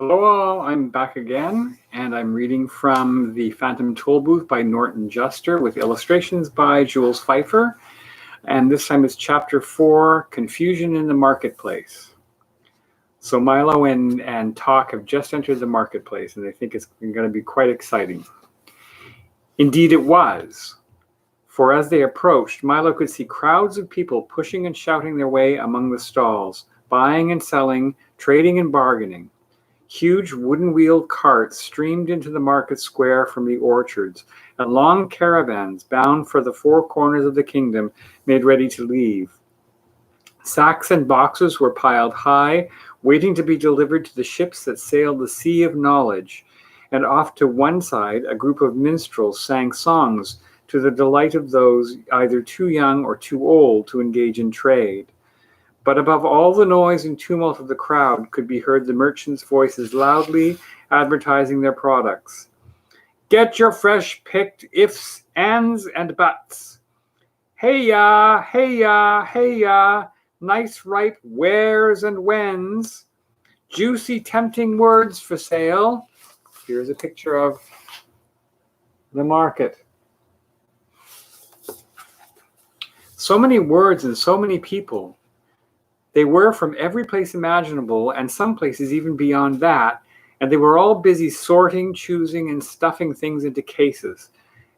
Hello all, I'm back again, and I'm reading from The Phantom Tollbooth by Norton Juster with illustrations by Jules Pfeiffer. And this time it's Chapter 4, Confusion in the Marketplace. So Milo and Talk have just entered the marketplace, and they think it's going to be quite exciting. Indeed it was, for as they approached, Milo could see crowds of people pushing and shouting their way among the stalls, buying and selling, trading and bargaining. Huge wooden-wheeled carts streamed into the market square from the orchards, and long caravans bound for the four corners of the kingdom made ready to leave. Sacks and boxes were piled high, waiting to be delivered to the ships that sailed the sea of knowledge, and off to one side a group of minstrels sang songs to the delight of those either too young or too old to engage in trade. But above all the noise and tumult of the crowd could be heard the merchants' voices loudly advertising their products. Get your fresh-picked ifs, ands, and buts. Hey-ya, hey-ya, hey-ya, nice ripe wheres and whens. Juicy, tempting words for sale. Here's a picture of the market. So many words and so many people. They were from every place imaginable, and some places even beyond that, and they were all busy sorting, choosing, and stuffing things into cases.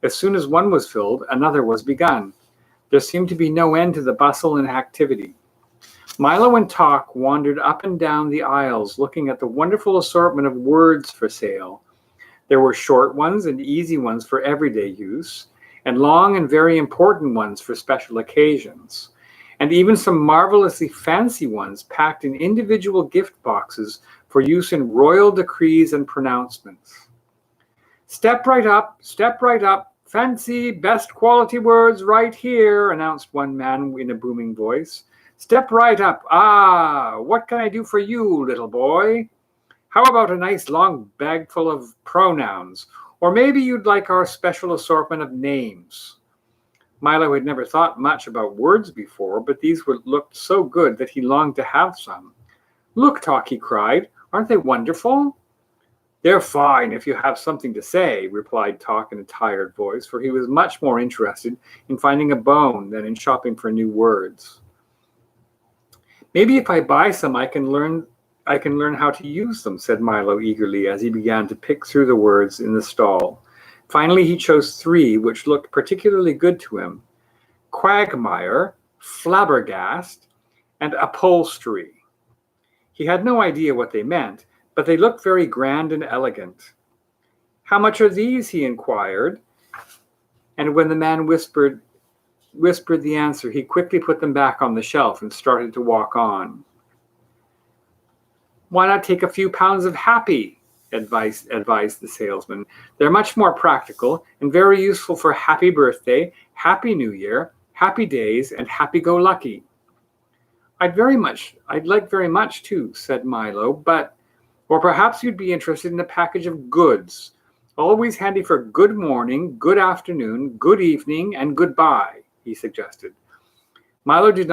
As soon as one was filled, another was begun. There seemed to be no end to the bustle and activity. Milo and Talk wandered up and down the aisles, looking at the wonderful assortment of words for sale. There were short ones and easy ones for everyday use, and long and very important ones for special occasions, and even some marvelously fancy ones packed in individual gift boxes for use in royal decrees and pronouncements. Step right up, fancy, best quality words right here, announced one man in a booming voice. Step right up. Ah, what can I do for you, little boy? How about a nice long bag full of pronouns? Or maybe you'd like our special assortment of names. Milo had never thought much about words before, but these looked so good that he longed to have some. Look, Talk, he cried. Aren't they wonderful? They're fine if you have something to say, replied Talk in a tired voice, for he was much more interested in finding a bone than in shopping for new words. Maybe if I buy some, I can learn how to use them, said Milo eagerly as he began to pick through the words in the stall. Finally, he chose three which looked particularly good to him: quagmire, flabbergast, and upholstery. He had no idea what they meant, but they looked very grand and elegant. How much are these? He inquired, and when the man whispered the answer, he quickly put them back on the shelf and started to walk on. Why not take a few pounds of happy? Advised the salesman. They're much more practical and very useful for happy birthday, happy new year, happy days, and happy-go-lucky. I'd like very much too, said Milo, or perhaps you'd be interested in a package of goods, always handy for good morning, good afternoon, good evening, and goodbye, he suggested. Milo did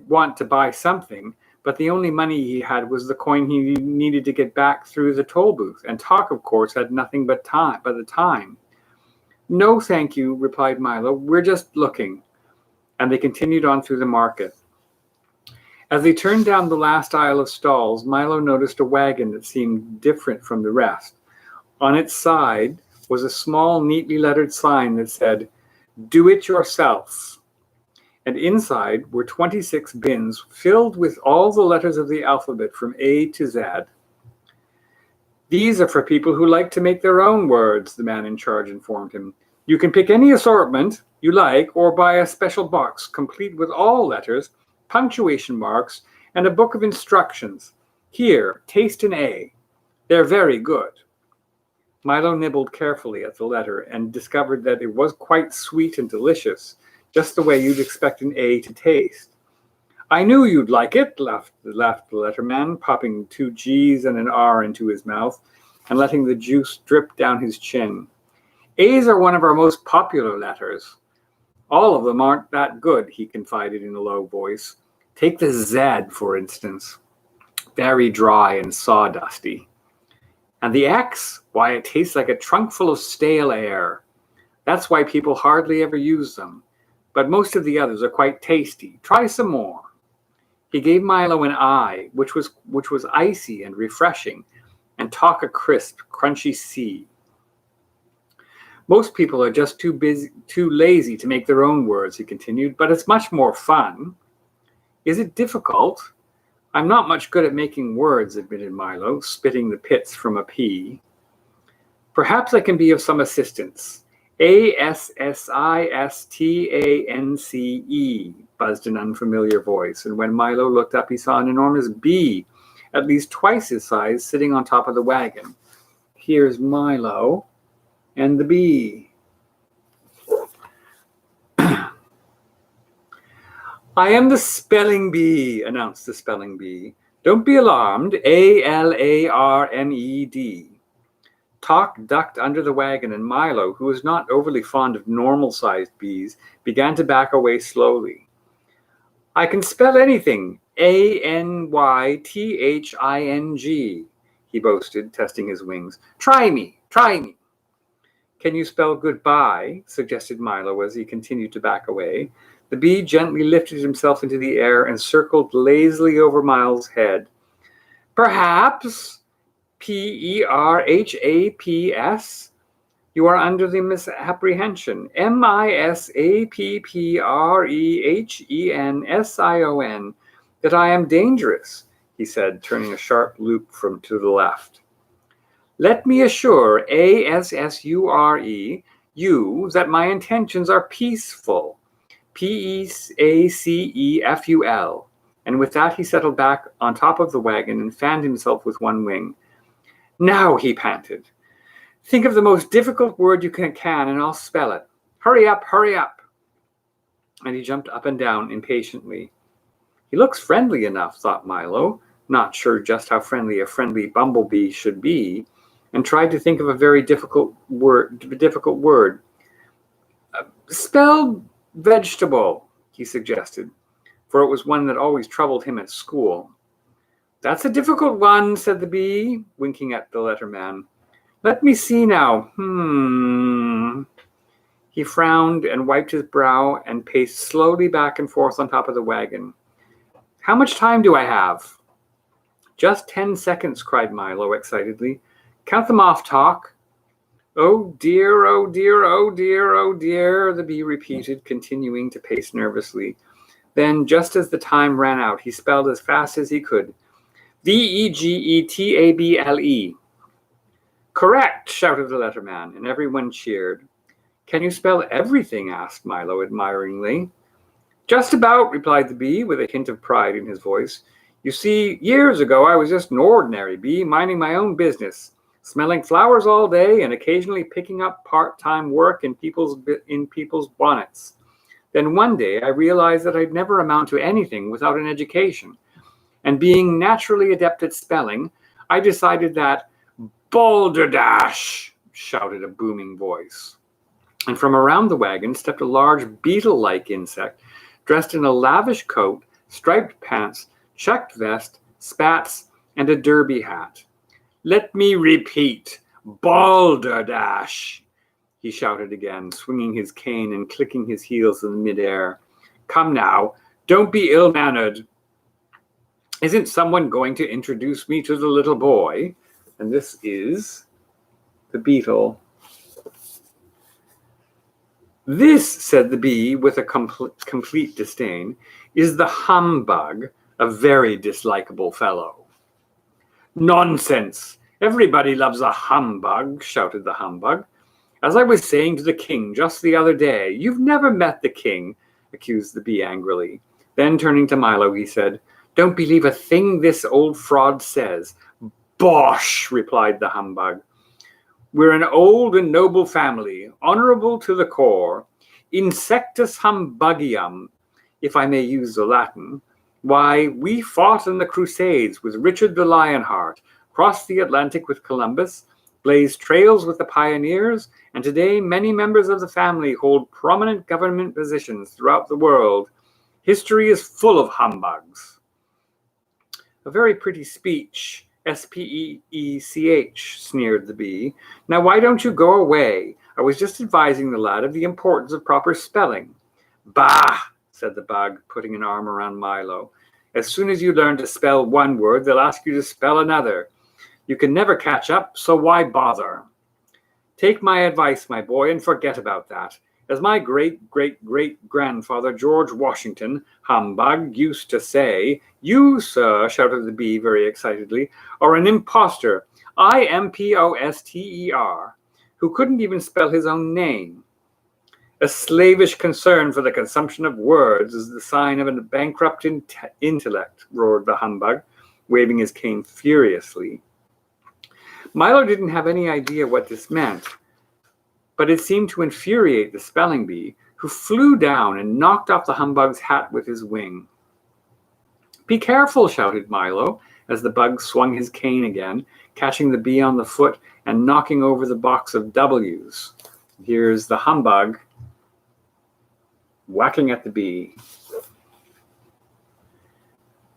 want to buy something, but the only money he had was the coin he needed to get back through the toll booth, and Talk, of course, had nothing but the time. No, thank you, replied Milo. We're just looking. And they continued on through the market. As they turned down the last aisle of stalls, Milo noticed a wagon that seemed different from the rest. On its side was a small, neatly lettered sign that said, "Do it yourself." And inside were 26 bins filled with all the letters of the alphabet from A to Z. These are for people who like to make their own words, the man in charge informed him. You can pick any assortment you like or buy a special box complete with all letters, punctuation marks, and a book of instructions. Here, taste an A. They're very good. Milo nibbled carefully at the letter and discovered that it was quite sweet and delicious, just the way you'd expect an A to taste. I knew you'd like it, laughed the letterman, popping 2 G's and an R into his mouth and letting the juice drip down his chin. A's are one of our most popular letters. All of them aren't that good, he confided in a low voice. Take the Z, for instance. very dry and sawdusty. And the X? Why, it tastes like a trunk full of stale air. That's why people hardly ever use them. But most of the others are quite tasty. Try some more. He gave Milo an I, which was icy and refreshing, and Talk a crisp, crunchy C. Most people are just too lazy to make their own words, he continued, but it's much more fun. Is it difficult? I'm not much good at making words, admitted Milo, spitting the pits from a pea. Perhaps I can be of some assistance. ASSISTANCE, buzzed an unfamiliar voice, and when Milo looked up, he saw an enormous bee, at least twice his size, sitting on top of the wagon. Here's Milo and the bee. I am the spelling bee, announced the spelling bee. Don't be alarmed, ALARMED. Talk ducked under the wagon, and Milo, who was not overly fond of normal-sized bees, began to back away slowly. I can spell anything, ANYTHING, he boasted, testing his wings. Try me, try me. Can you spell goodbye? Suggested Milo as he continued to back away. The bee gently lifted himself into the air and circled lazily over Milo's head. Perhaps, PERHAPS, you are under the misapprehension. MISAPPREHENSION, that I am dangerous, he said, turning a sharp loop to the left. Let me assure ASSURE you that my intentions are peaceful. PEACEFUL. And with that he settled back on top of the wagon and fanned himself with one wing. Now, he panted, think of the most difficult word you can and I'll spell it. Hurry up, hurry up. And he jumped up and down impatiently. He looks friendly enough, thought Milo, not sure just how friendly a friendly bumblebee should be, and tried to think of a very difficult word. Spell vegetable, he suggested, for it was one that always troubled him at school. That's a difficult one, said the bee, winking at the letterman. Let me see now. He frowned and wiped his brow and paced slowly back and forth on top of the wagon. How much time do I have? Just 10 seconds, cried Milo excitedly. Count them off, Talk. Oh dear, oh dear, oh dear, oh dear, the bee repeated, continuing to pace nervously. Then, just as the time ran out, he spelled as fast as he could. VEGETABLE. Correct, shouted the letterman, and everyone cheered. Can you spell everything? Asked Milo admiringly. Just about, replied the bee, with a hint of pride in his voice. You see, years ago I was just an ordinary bee, minding my own business, smelling flowers all day and occasionally picking up part-time work in people's bonnets. Then one day I realized that I'd never amount to anything without an education. And being naturally adept at spelling, I decided that balderdash, shouted a booming voice. And from around the wagon stepped a large beetle-like insect, dressed in a lavish coat, striped pants, checked vest, spats, and a derby hat. Let me repeat, balderdash, he shouted again, swinging his cane and clicking his heels in midair. Come now, don't be ill-mannered. Isn't someone going to introduce me to the little boy? And this is the beetle. This, said the bee with a complete disdain, is the humbug, a very dislikable fellow. Nonsense! Everybody loves a humbug, shouted the humbug. As I was saying to the king just the other day, you've never met the king, accused the bee angrily. Then turning to Milo, he said, Don't believe a thing this old fraud says. Bosh, replied the humbug. We're an old and noble family, honorable to the core. Insectus humbugium, if I may use the Latin. Why, we fought in the Crusades with Richard the Lionheart, crossed the Atlantic with Columbus, blazed trails with the pioneers, and today many members of the family hold prominent government positions throughout the world. History is full of humbugs. A very pretty speech, Speech, sneered the bee. Now why don't you go away? I was just advising the lad of the importance of proper spelling. Bah, said the bug, putting an arm around Milo. As soon as you learn to spell one word, they'll ask you to spell another. You can never catch up, so why bother? Take my advice, my boy, and forget about that. As my great-great-great-grandfather George Washington, humbug, used to say, you, sir, shouted the bee very excitedly, are an impostor, imposter, who couldn't even spell his own name. A slavish concern for the consumption of words is the sign of a bankrupt intellect, roared the humbug, waving his cane furiously. Milo didn't have any idea what this meant, but it seemed to infuriate the spelling bee, who flew down and knocked off the humbug's hat with his wing. Be careful, shouted Milo, as the bug swung his cane again, catching the bee on the foot and knocking over the box of W's. Here's the humbug whacking at the bee.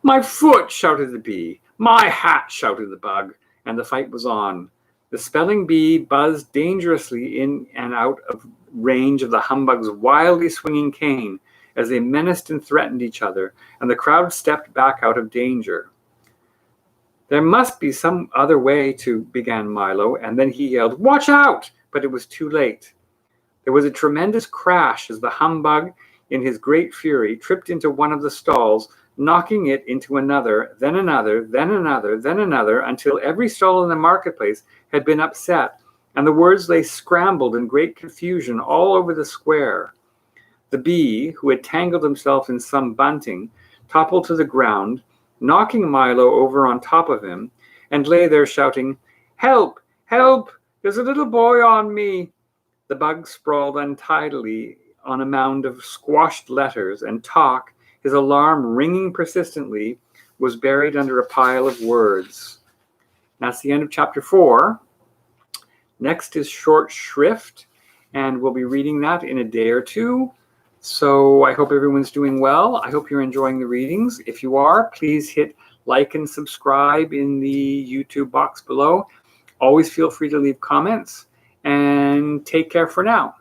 My foot, shouted the bee. My hat, shouted the bug, and the fight was on. The spelling bee buzzed dangerously in and out of range of the humbug's wildly swinging cane as they menaced and threatened each other, and the crowd stepped back out of danger. There must be some other way began Milo, and then he yelled, watch out! But it was too late. There was a tremendous crash as the humbug, in his great fury, tripped into one of the stalls, knocking it into another, then another, then another, then another, until every stall in the marketplace had been upset, and the words lay scrambled in great confusion all over the square. The bee, who had tangled himself in some bunting, toppled to the ground, knocking Milo over on top of him, and lay there shouting, help, help, there's a little boy on me. The bug sprawled untidily on a mound of squashed letters, and Talk, his alarm ringing persistently, was buried under a pile of words. That's the end of chapter 4. Next is Short Shrift, and we'll be reading that in a day or two. So I hope everyone's doing well. I hope you're enjoying the readings. If you are, please hit like and subscribe in the YouTube box below. Always feel free to leave comments, and take care for now.